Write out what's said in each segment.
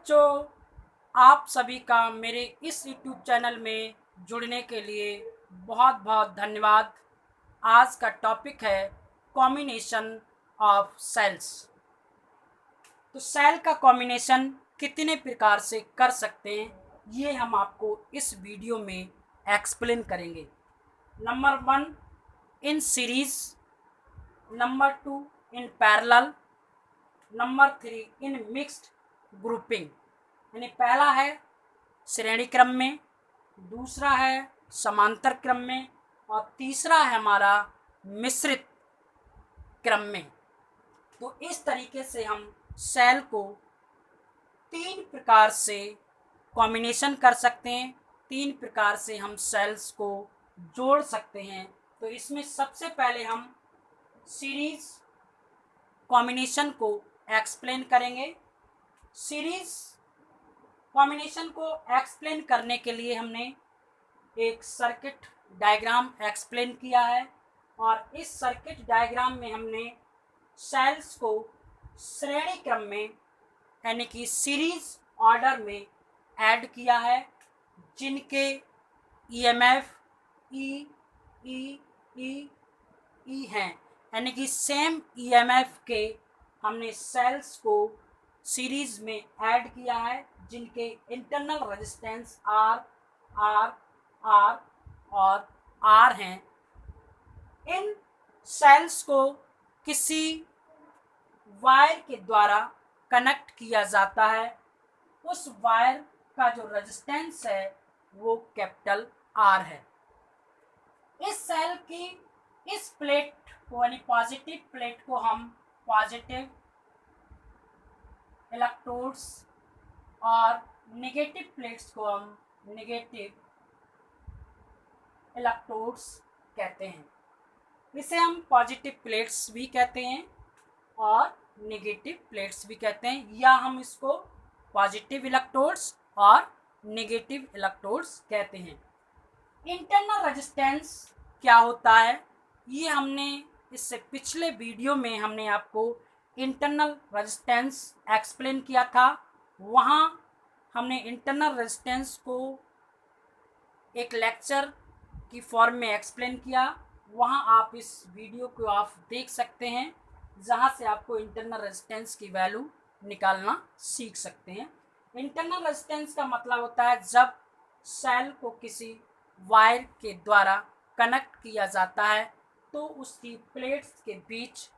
बच्चों, आप सभी का मेरे इस यूट्यूब चैनल में जुड़ने के लिए बहुत बहुत धन्यवाद। आज का टॉपिक है कॉम्बिनेशन ऑफ सेल्स। तो सेल का कॉम्बिनेशन कितने प्रकार से कर सकते हैं, ये हम आपको इस वीडियो में एक्सप्लेन करेंगे। Number 1, in series. Number 2, in parallel. Number 3, in mixed grouping. यानी पहला है श्रेणी क्रम में, दूसरा है समांतर क्रम में, और तीसरा है हमारा मिश्रित क्रम में। तो इस तरीके से हम सेल को 3 प्रकार से कॉम्बिनेशन कर सकते हैं, 3 प्रकार से हम सेल्स को जोड़ सकते हैं। तो इसमें सबसे पहले हम सीरीज कॉम्बिनेशन को एक्सप्लेन करेंगे। सीरीज कॉम्बिनेशन को एक्सप्लेन करने के लिए हमने एक सर्किट डायग्राम एक्सप्लेन किया है, और इस सर्किट डायग्राम में हमने सेल्स को श्रेणी क्रम में यानी कि सीरीज ऑर्डर में ऐड किया है, जिनके ईएमएफ ई ई ई ई हैं। यानी कि सेम ईएमएफ के हमने सेल्स को सीरीज में ऐड किया है, जिनके internal resistance R R R और आर हैं। इन सेल्स को किसी वायर के द्वारा कनेक्ट किया जाता है। उस वायर का जो रेजिस्टेंस है वो कैपिटल आर है। इस सेल की इस प्लेट को यानी पॉजिटिव प्लेट को हम पॉजिटिव इलेक्ट्रोड्स और नेगेटिव प्लेट्स को हम नेगेटिव इलेक्ट्रोड्स कहते हैं। इसे हम पॉजिटिव प्लेट्स भी कहते हैं और नेगेटिव प्लेट्स भी कहते हैं, या हम इसको पॉजिटिव इलेक्ट्रोड्स और नेगेटिव इलेक्ट्रोड्स कहते हैं। इंटरनल रेजिस्टेंस क्या होता है, ये हमने इससे पिछले वीडियो में हमने आपको इंटरनल रेजिस्टेंस एक्सप्लेन किया था। वहाँ हमने इंटरनल रेजिस्टेंस को एक लेक्चर की फॉर्म में एक्सप्लेन किया। वहाँ आप इस वीडियो को आप देख सकते हैं, जहाँ से आपको इंटरनल रेजिस्टेंस की वैल्यू निकालना सीख सकते हैं। इंटरनल रेजिस्टेंस का मतलब होता है जब सेल को किसी वायर के द्वारा कनेक्ट किया जाता है तो उसकी प्लेट्स के बीच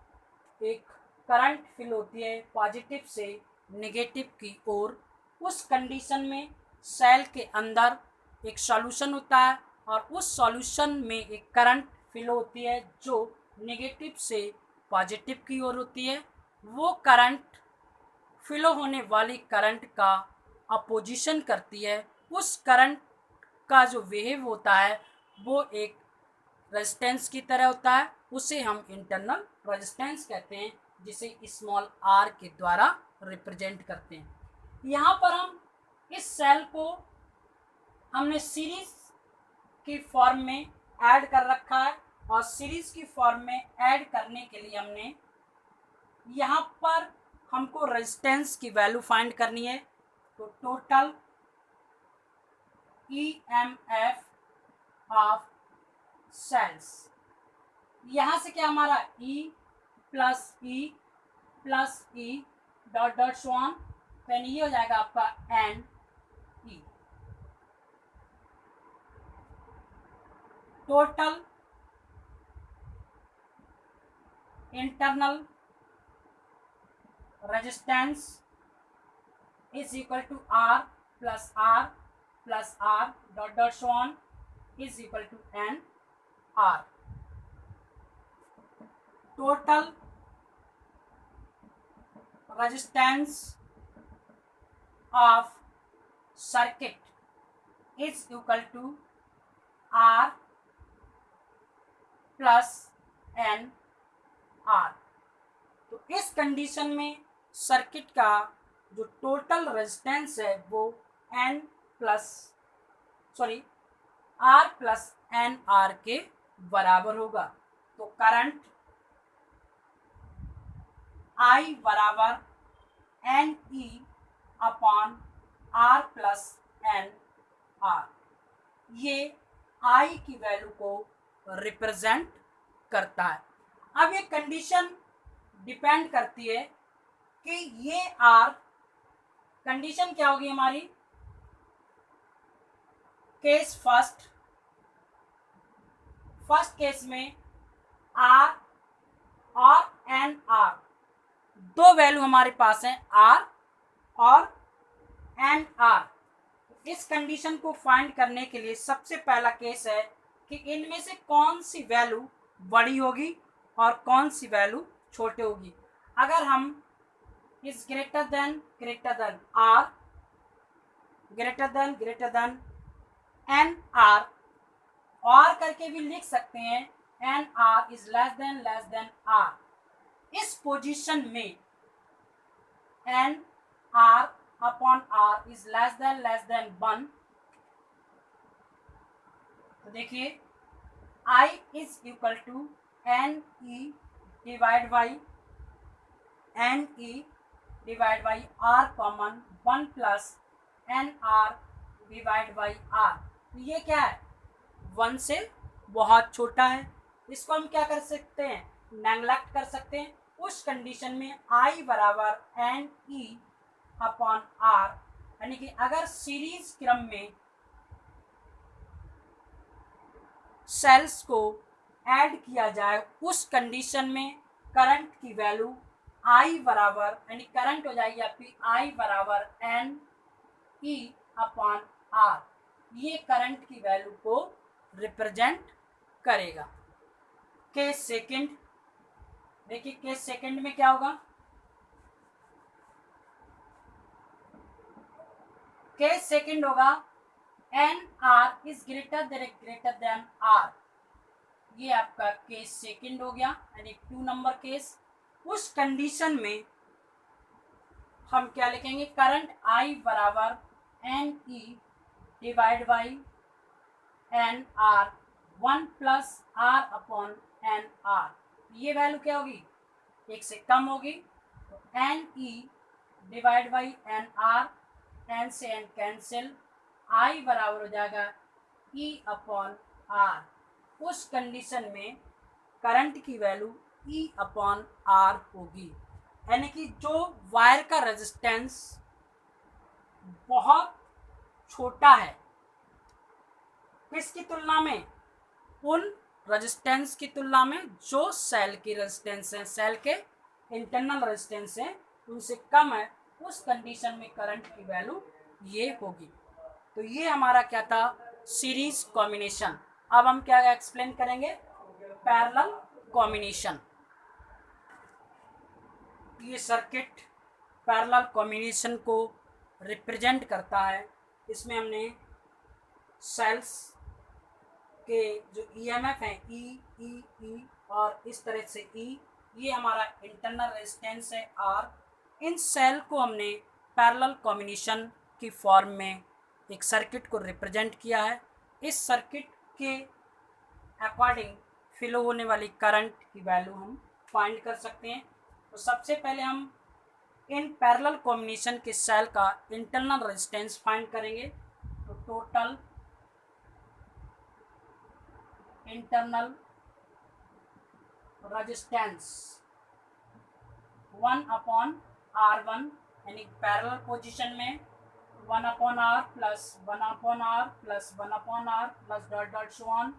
एक करंट फिल होती है पॉजिटिव से नेगेटिव की ओर। उस कंडीशन में सेल के अंदर एक सॉल्यूशन होता है, और उस सॉल्यूशन में एक करंट फिल होती है जो नेगेटिव से पॉजिटिव की ओर होती है। वो करंट फिलो होने वाली करंट का अपोजिशन करती है। उस करंट का जो वेव होता है वो एक रेजिस्टेंस की तरह होता है, उसे हम इंटरनल रेजिस्टेंस कहते हैं, जिसे स्मॉल आर के द्वारा रिप्रेजेंट करते हैं। यहाँ पर हम इस सेल को हमने सीरीज की फॉर्म में ऐड कर रखा है, और सीरीज की फॉर्म में ऐड करने के लिए हमने यहाँ पर हमको रेजिस्टेंस की वैल्यू फाइंड करनी है। तो टोटल ईएमएफ ऑफ सेल्स, यहाँ से क्या हमारा E plus E dot dot so on, यानी ये हो जाएगा आपका N E. Total internal resistance is equal to R plus R dot dot so on is equal to N R. Total resistance of circuit is equal to R plus N R. तो इस condition में circuit का जो total resistance है वो are plus N R के बराबर होगा। तो करंट आई बराबर N E upon R plus N R, ये आई की वैल्यू को रिप्रेजेंट करता है। अब ये कंडीशन डिपेंड करती है कि ये आर, कंडीशन क्या होगी हमारी, केस फर्स्ट केस में आर और एन आर, दो वैल्यू हमारे पास हैं, आर और एन आर। इस कंडीशन को फाइंड करने के लिए सबसे पहला केस है कि इनमें से कौन सी वैल्यू बड़ी होगी और कौन सी वैल्यू छोटी होगी। अगर हम इस greater than R, greater than N R, और करके भी लिख सकते हैं N R is less than R, इस पोजीशन में N R upon R is less than 1, तो देखिए I is equal to N E divide by R common 1 plus N R divide by R. ये क्या है, 1 से बहुत छोटा है, इसको हम क्या कर सकते हैं, नेग्लेक्ट कर सकते हैं। उस कंडीशन में आई बराबर एन ई अपॉन आर, यानी कि अगर सीरीज क्रम में सेल्स को ऐड किया जाए उस कंडीशन में करंट की वैल्यू आई बराबर, यानी करंट हो जाएगी आपकी आई बराबर एन ई अपॉन आर, ये करंट की वैल्यू को रिप्रेजेंट करेगा। केस सेकंड, देखिए केस सेकंड में क्या होगा, केस सेकंड होगा N R is greater than R, ये आपका केस सेकंड हो गया, यानी 2 नंबर केस। उस कंडीशन में हम क्या लिखेंगे, करंट आई बराबर N E divide by N R 1 plus R upon N R, ये वैल्यू क्या होगी, 1 से कम होगी, तो N E divide by N R, N से एन कैंसिल, आई बराबर हो जाएगा ई अपॉन आर। उस कंडीशन में करंट की वैल्यू ई अपॉन आर होगी, यानी कि जो वायर का रेजिस्टेंस बहुत छोटा है, किसकी तुलना में, उन रेजिस्टेंस की तुलना में जो सेल की रेजिस्टेंस है, सेल के इंटरनल रेजिस्टेंस है उनसे कम है, उस कंडीशन में करंट की वैल्यू ये होगी। तो ये हमारा क्या था, सीरीज कॉम्बिनेशन। अब हम क्या एक्सप्लेन करेंगे, पैरेलल कॉम्बिनेशन। ये सर्किट पैरेलल कॉम्बिनेशन को रिप्रेजेंट करता है। इसमें हमने सेल्स के जो ईएमएफ हैं ई ई ई और इस तरह से ई, ये हमारा इंटरनल रेजिस्टेंस है आर, इन सेल को हमने पैरेलल कॉम्बिनेशन की फॉर्म में एक सर्किट को रिप्रेजेंट किया है। इस सर्किट के अकॉर्डिंग फ्लो होने वाली करंट की वैल्यू हम फाइंड कर सकते हैं। तो सबसे पहले हम इन पैरेलल कॉम्बिनेशन के सेल का इंटरनल रेजिस्टेंस फाइंड करेंगे। तो total internal resistance 1 upon R1, यानी पैरेलल पोजीशन में 1 upon R plus 1 upon R plus 1 upon R plus dot dot so on,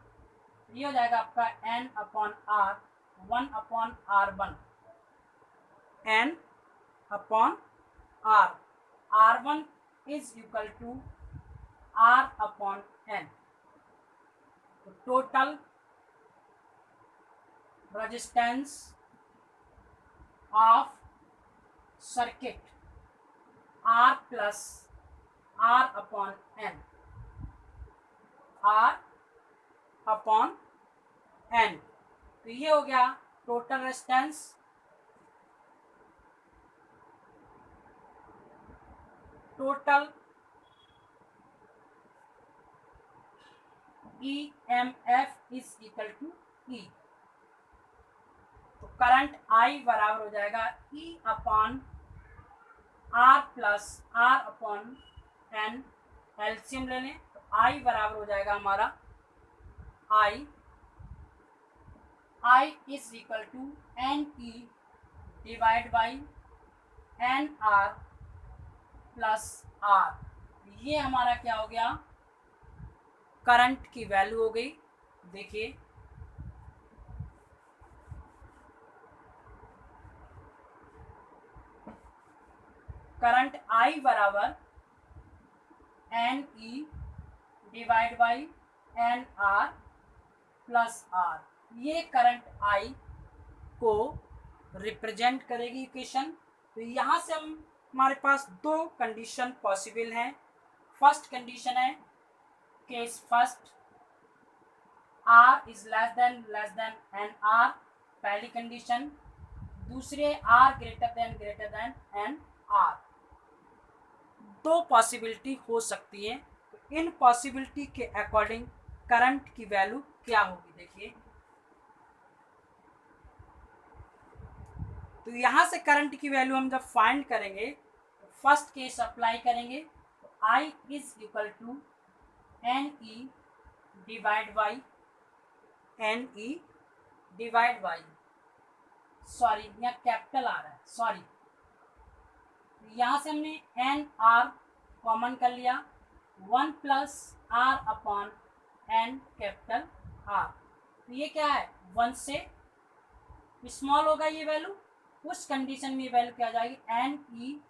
ये हो जाएगा आपका n upon R 1 upon R1, n upon R, R1 is equal to R upon n। तो total resistance of circuit R plus R upon n, R upon n, तो ये हो गया total resistance. Total EMF is equal to E, तो current I बराबर हो जाएगा E upon R plus R upon N, LCM ले लें तो आई बराबर हो जाएगा हमारा I is equal to N E divide by N R plus R. ये हमारा क्या हो गया, करंट की वैल्यू हो गई। देखिए करंट आई बराबर N E divide by N R plus R. ये करंट आई को रिप्रेजेंट करेगी इक्वेशन। तो यहाँ से हम हमारे पास दो कंडीशन पॉसिबल हैं। फर्स्ट कंडीशन है case first, R is less than N R, पहली कंडीशन। दूसरे R greater than N R. दो पॉसिबिलिटी हो सकती है। तो इन पॉसिबिलिटी के अकॉर्डिंग करंट की वैल्यू क्या होगी, देखिए। तो यहाँ से करंट की वैल्यू हम जब फाइंड करेंगे तो फर्स्ट केस अप्लाई करेंगे। तो I is equal to N E divide by sorry यहाँ कैपिटल आ रहा है, सॉरी। यहाँ से हमने एन आर कॉमन कर लिया, 1 plus R upon n capital R. तो ये क्या है, 1 से स्मॉल होगा ये वैल्यू। उस कंडीशन में ये वैल्यू क्या आ जाएगी, n E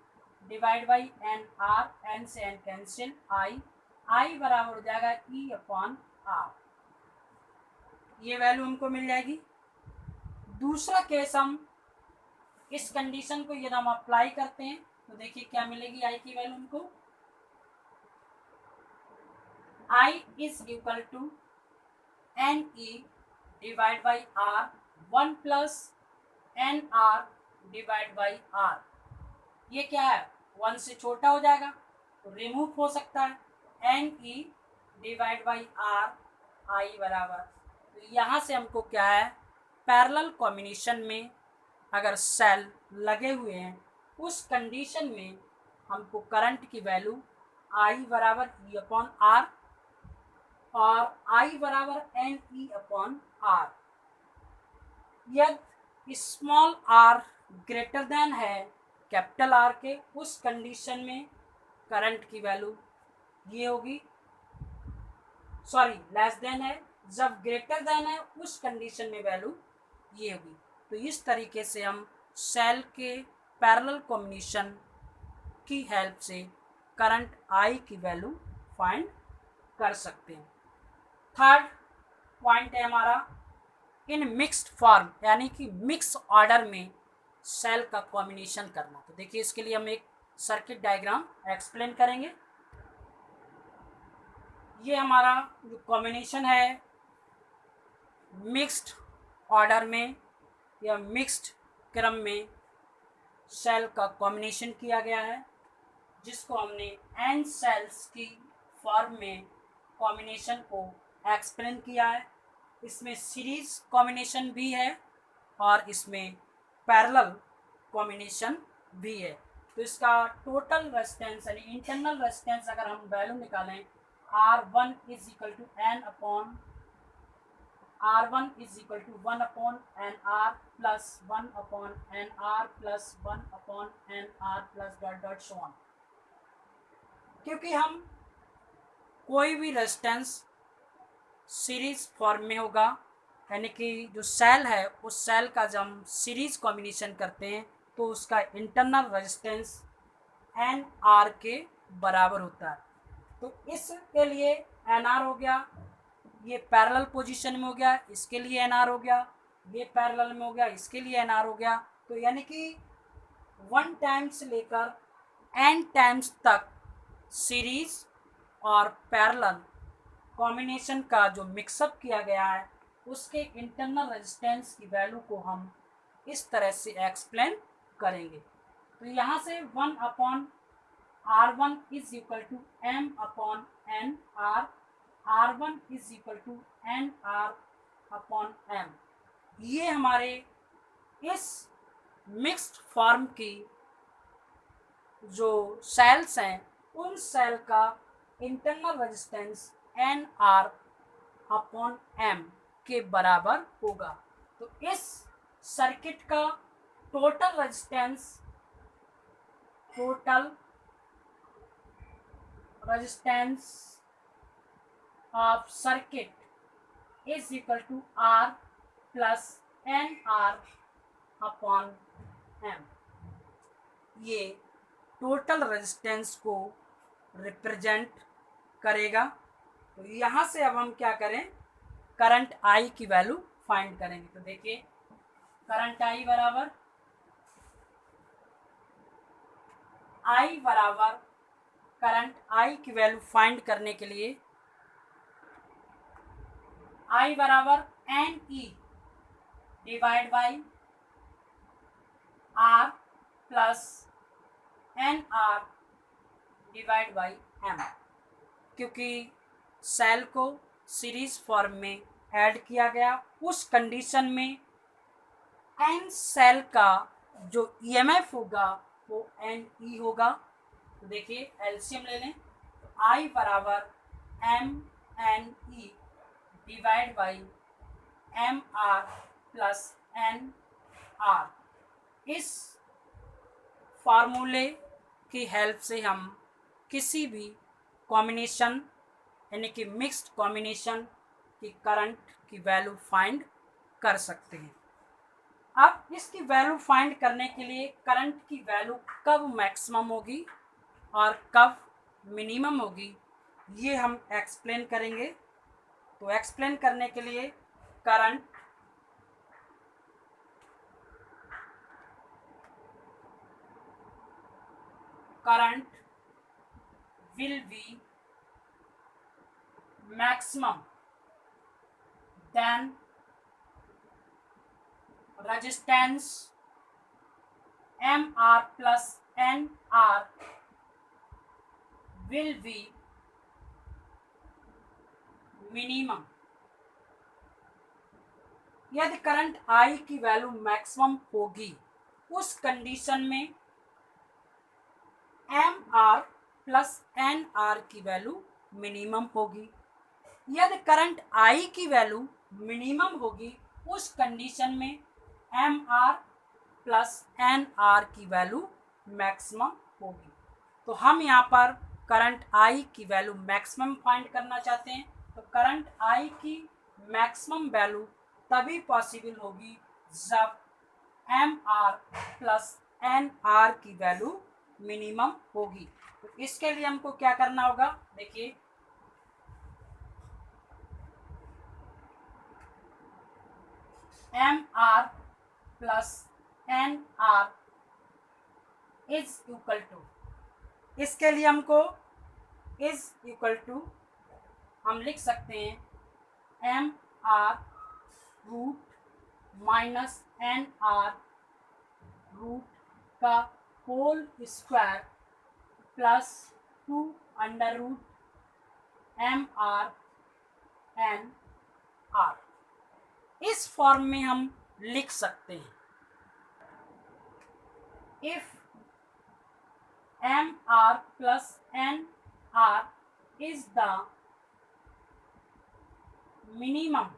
divide by N R, N से एन कैंसिल, आई बराबर हो जाएगा ई अपॉन आर। ये वैल्यू हमको मिल जाएगी। दूसरा केस हम इस कंडीशन को यदि हम अप्लाई करते हैं तो देखिए क्या मिलेगी आई की वैल्यू हमको, I is equal to N E divide by R, 1 plus N R divide by R. ये क्या है, 1 से छोटा हो जाएगा तो रिमूव हो सकता है, N E divide by R, I बराबर। तो यहाँ से हमको क्या है, पैरेलल कॉम्बिनेशन में अगर सेल लगे हुए हैं उस कंडीशन में हमको करंट की वैल्यू आई बराबर ई अपॉन आर और आई बराबर एन ई अपॉन आर। यदि स्मॉल आर ग्रेटर देन है कैपिटल आर के, उस कंडीशन में करंट की वैल्यू ये होगी, सॉरी लेस देन है, जब ग्रेटर देन है उस कंडीशन में वैल्यू ये होगी। तो इस तरीके से हम सेल के पैरेलल कॉम्बिनेशन की हेल्प से करंट आई की वैल्यू फाइंड कर सकते हैं। थर्ड पॉइंट है हमारा इन मिक्स्ड फॉर्म, यानी कि मिक्स ऑर्डर में सेल का कॉम्बिनेशन करना। तो देखिए इसके लिए हम एक सर्किट डायग्राम एक्सप्लेन करेंगे। ये हमारा जो कॉम्बिनेशन है मिक्स्ड ऑर्डर में या मिक्स्ड क्रम में सेल का कॉम्बिनेशन किया गया है, जिसको हमने एन सेल्स की फॉर्म में कॉम्बिनेशन को एक्सप्लेन किया है। इसमें सीरीज कॉम्बिनेशन भी है और इसमें पैरेलल कॉम्बिनेशन भी है। तो इसका टोटल रेजिस्टेंस यानी इंटरनल रेजिस्टेंस अगर हम वैल्यू निकालें, R1 is equal to n upon R1 is equal to 1 upon N R plus 1 upon N R plus 1 upon N R plus dot dot so on. क्योंकि हम कोई भी resistance series form में होगा, यानी कि जो सेल है उस सेल का जब हम सीरीज कॉम्बिनेशन करते हैं तो उसका इंटरनल रेजिस्टेंस एन आर के बराबर होता है। तो इसके लिए एन आर हो गया, ये पैरेलल पोजीशन में हो गया, इसके लिए एन आर हो गया, ये पैरेलल में हो गया, इसके लिए एन आर हो गया। तो यानी कि 1 टाइम्स लेकर n टाइम्स तक सीरीज और पैरेलल कॉम्बिनेशन का जो मिक्सअप किया गया है उसके इंटरनल रेजिस्टेंस की वैल्यू को हम इस तरह से एक्सप्लेन करेंगे। तो यहाँ से 1 upon R1 is equal to m upon N R, R1 is equal to N R upon M. ये हमारे इस मिक्स्ड फॉर्म की जो सेल्स हैं उन सेल का internal resistance n R upon m के बराबर होगा। तो इस सर्किट का total resistance of circuit is equal to R plus N R upon M. ये टोटल रेजिस्टेंस को रिप्रेजेंट करेगा। तो यहाँ से अब हम क्या करें, करंट आई की वैल्यू फाइंड करेंगे। तो देखिए करंट आई बराबर करंट आई की वैल्यू फाइंड करने के लिए आई बराबर N E divide by R plus N R divide by m. क्योंकि सेल को सीरीज फॉर्म में ऐड किया गया, उस कंडीशन में एन सेल का जो ईएमएफ होगा वो एन ई होगा। तो देखिए एलसीएम ले लें, तो आई बराबर m n E divide by m R plus N R. इस फार्मूले की हेल्प से हम किसी भी कॉम्बिनेशन यानी कि मिक्स्ड कॉम्बिनेशन की करंट की वैल्यू फाइंड कर सकते हैं। अब इसकी वैल्यू फाइंड करने के लिए करंट की वैल्यू कब मैक्सिमम होगी और कब मिनिमम होगी ये हम एक्सप्लेन करेंगे। तो एक्सप्लेन करने के लिए current will be maximum then resistance MR plus NR will be minimum। यदि करंट I की वैल्यू मैक्सिमम होगी उस कंडीशन में MR प्लस NR की वैल्यू मिनिमम होगी। यदि करंट I की वैल्यू मिनिमम होगी उस कंडीशन में MR प्लस NR की वैल्यू मैक्सिमम होगी। तो हम यहाँ पर करंट I की वैल्यू मैक्सिमम फाइंड करना चाहते हैं। तो करंट I की मैक्सिमम वैल्यू तभी पॉसिबल होगी जब MR प्लस NR की वैल्यू मिनिमम होगी। तो इसके लिए हमको क्या करना होगा, देखिए MR plus NR is equal to, इसके लिए हमको इज इक्वल टू हम लिख सकते हैं MR root minus NR root का whole square plus 2 under root MR NR। इस फॉर्म में हम लिख सकते हैं if MR plus NR is the minimum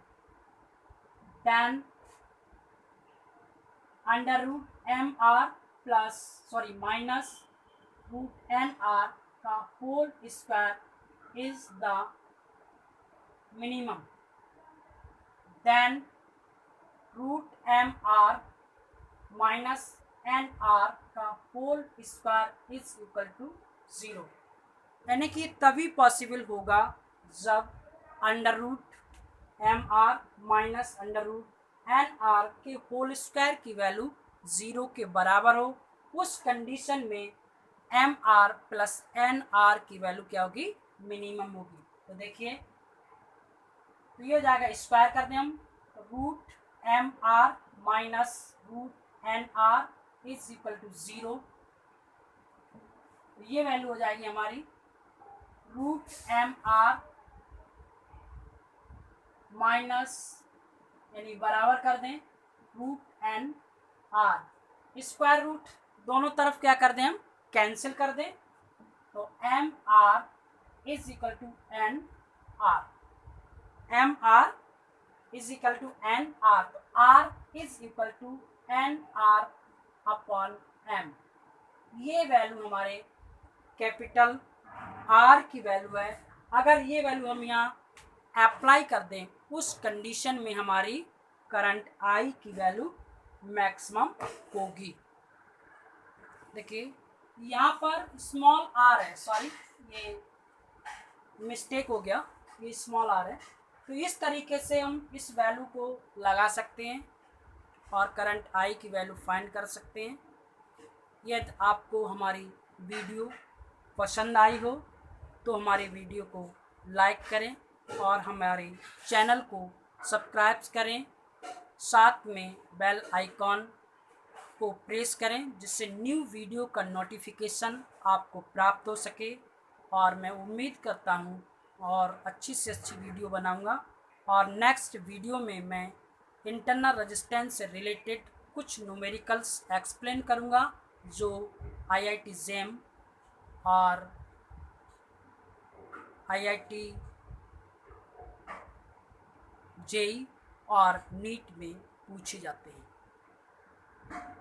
then under root MR plus minus root NR का whole square is the minimum then root MR minus NR का whole square is equal to 0। यानी कि तभी पॉसिबल होगा जब under root MR minus under root NR के whole square की value 0 के बराबर हो। उस कंडीशन में MR प्लस NR की वैल्यू क्या होगी, मिनिमम होगी। तो देखिए तो ये हो जाएगा, स्क्वायर कर दें हम, root MR minus root NR is equal to 0। ये वैल्यू हो जाएगी हमारी रूट MR माइनस यानी बराबर कर दें रूट NR, स्क्वायर रूट दोनों तरफ क्या कर दें हम कैंसिल कर दें तो M R is equal to N R, M R is equal to N R, तो R is equal to N R upon M. ये वैल्यू हमारे कैपिटल आर की वैल्यू है। अगर ये वैल्यू हम यहाँ अप्लाई कर दें उस कंडीशन में हमारी करंट आई की वैल्यू मैक्सिमम होगी। देखिए यहाँ पर स्मॉल आर है, सॉरी ये मिस्टेक हो गया, ये स्मॉल आर है। तो इस तरीके से हम इस वैल्यू को लगा सकते हैं और करंट आई की वैल्यू फाइंड कर सकते हैं। यदि आपको हमारी वीडियो पसंद आई हो तो हमारे वीडियो को लाइक करें और हमारे चैनल को सब्सक्राइब करें, साथ में बेल आइकॉन को प्रेस करें जिससे न्यू वीडियो का नोटिफिकेशन आपको प्राप्त हो सके। और मैं उम्मीद करता हूँ और अच्छी से अच्छी वीडियो बनाऊँगा और नेक्स्ट वीडियो में मैं इंटरनल रेजिस्टेंस से रिलेटेड कुछ न्यूमेरिकल्स एक्सप्लेन करूँगा जो IIT JEM और IIT JEE और नीट में पूछे जाते हैं।